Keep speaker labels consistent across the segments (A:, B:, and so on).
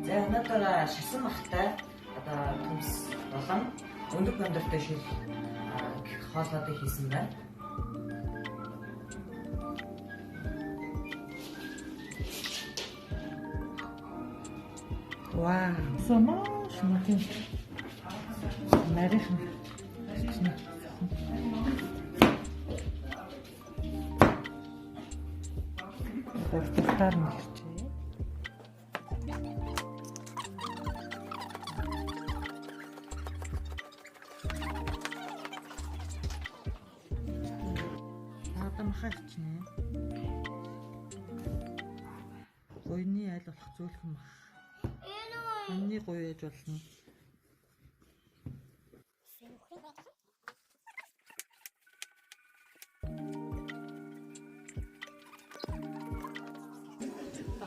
A: За өнөөдөр шасан махтай одоо төмс болон өндөр өндөртэй шил хоолнуудыг хийсэн байна.
B: Вау, самаш матын. Нарийнхан. Тартар мэрчээ. Таадам хавчнэ. Гойны аль болох зөөлхөн мах. Хоньны гоё яж болно.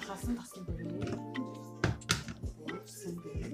B: Хасан тасан дээрээ. Уусан дээр.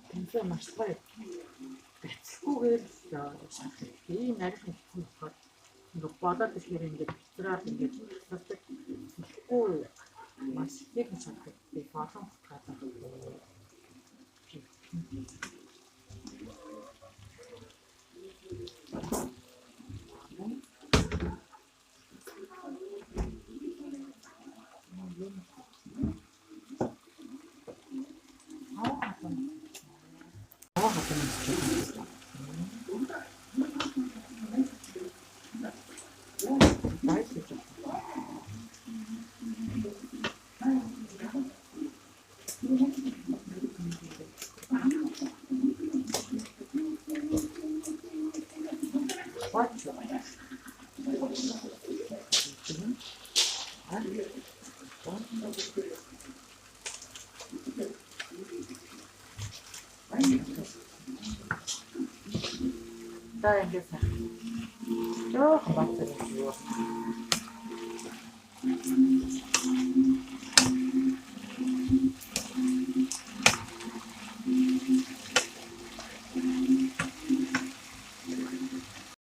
B: Тэмцээ маш гоё. Бяцлахгүйгээр шахах. Ийм нарийн хэвчэн болохоор ингээд болоод ирэхээр ингээд бяцраад ингээд цацдаг. Тэгэхгүй маш их шахах. Би болон хатгаад байна. Дай ингээд жоох бацаа юу.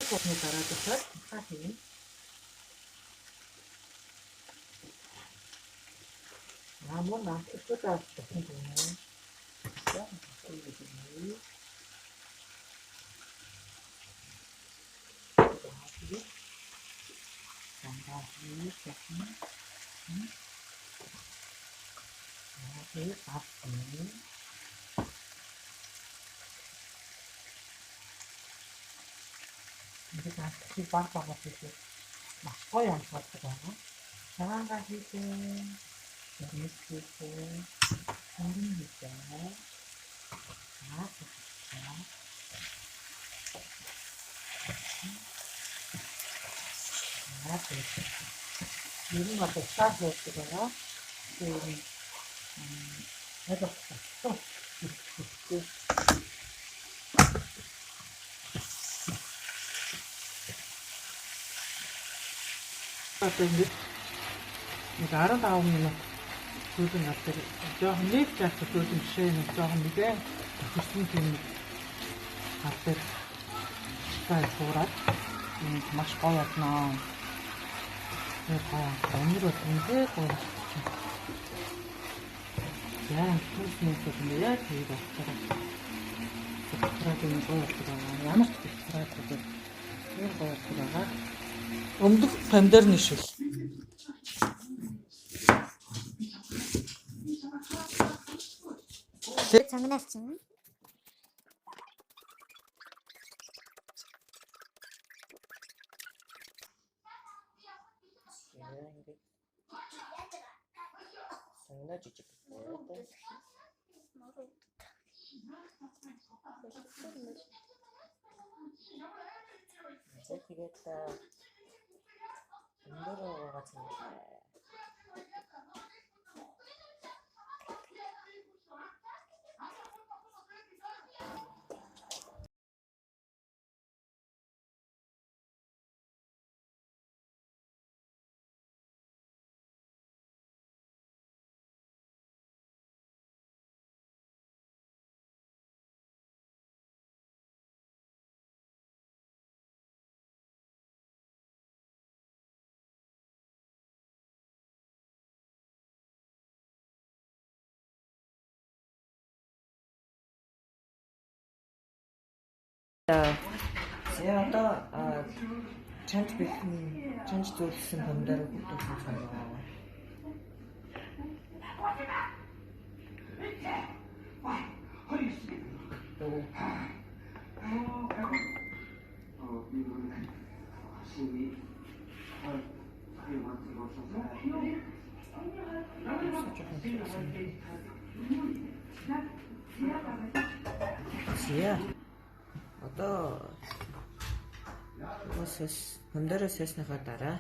B: Кухня таратахад хахин. Амон нафтаа таатсан юм. За, энэ их баг хийх маш гоё амттай байна. Чаанга хийсэн, нэмс хийсэн, хөнгөн хийсэн. Ini mah besar gitu kan, ini ada tuh, apa ini? Negara tahu nih, tuh nanti, jangan nih jatuh tuh sini, jangan nih deh, terus nih, apa? 쌀 조rat маш гоё яднаа. Тэгээ гоё. Өнөр өндөө гоё. Яа, түнснээс нь яа тэгээд авчихараа. Субскрайб нь гоё байгаа. Ямар ч субскрайб гэдэг ийм гоё байгаа. Өмдөх пандерны шил.
C: Цамнаас чинь
A: ингээд санаа жижиг байдаг. Тэгээд өндөр байгаа юм. Тэгээ одоо чанж зөвлөсөн бомдоор хөтлөх санаа. Зя. Одоо бомдоор сэснийхаа дараа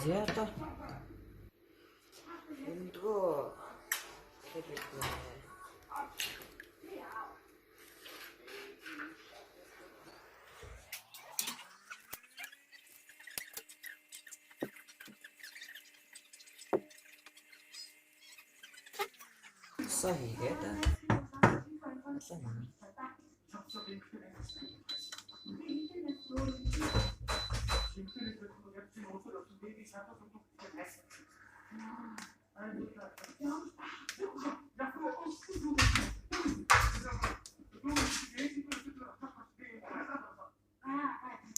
A: зята өндгөө хийгээд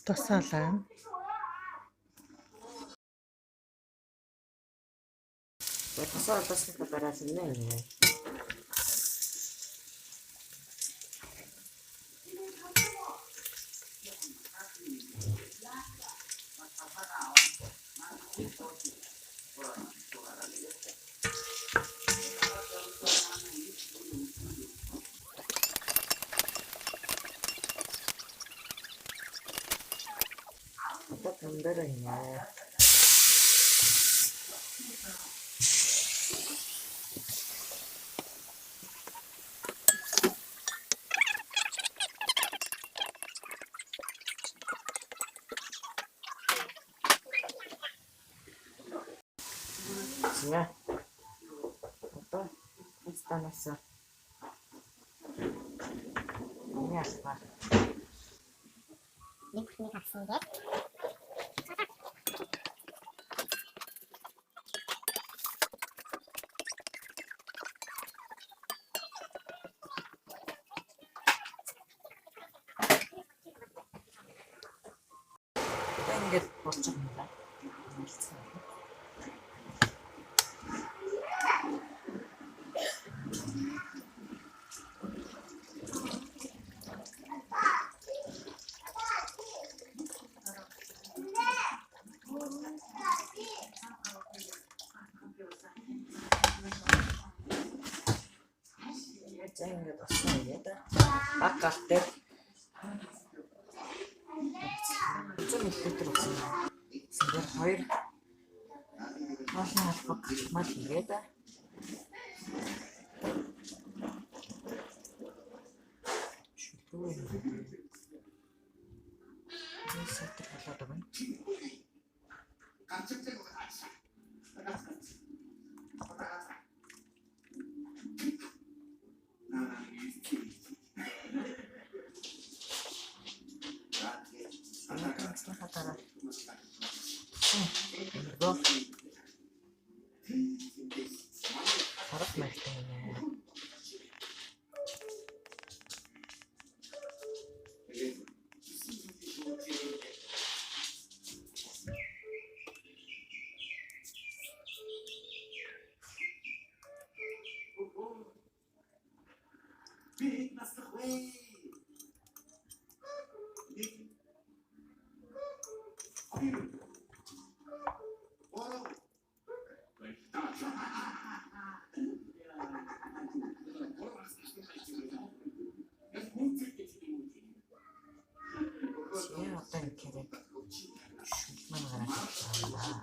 B: тусаалаа.
A: Тусаал басны дараас нь нэ. Бомдоор яа. Зя. Одоо станаса. Ясна.
C: нэг бүхний авсан гээд
A: ингээд болж байгаа юм байна. За ингээд усан игээд баг гал дээр 100 мл усан. Зүгээр 2 хоолны албаг мал игээд сэтэр болоод байна. Харах маятай нэ. Чи одоо нэг хэрэг шүлмэн гараад байна.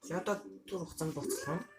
A: За одоо түр хугацаанд буцлаа.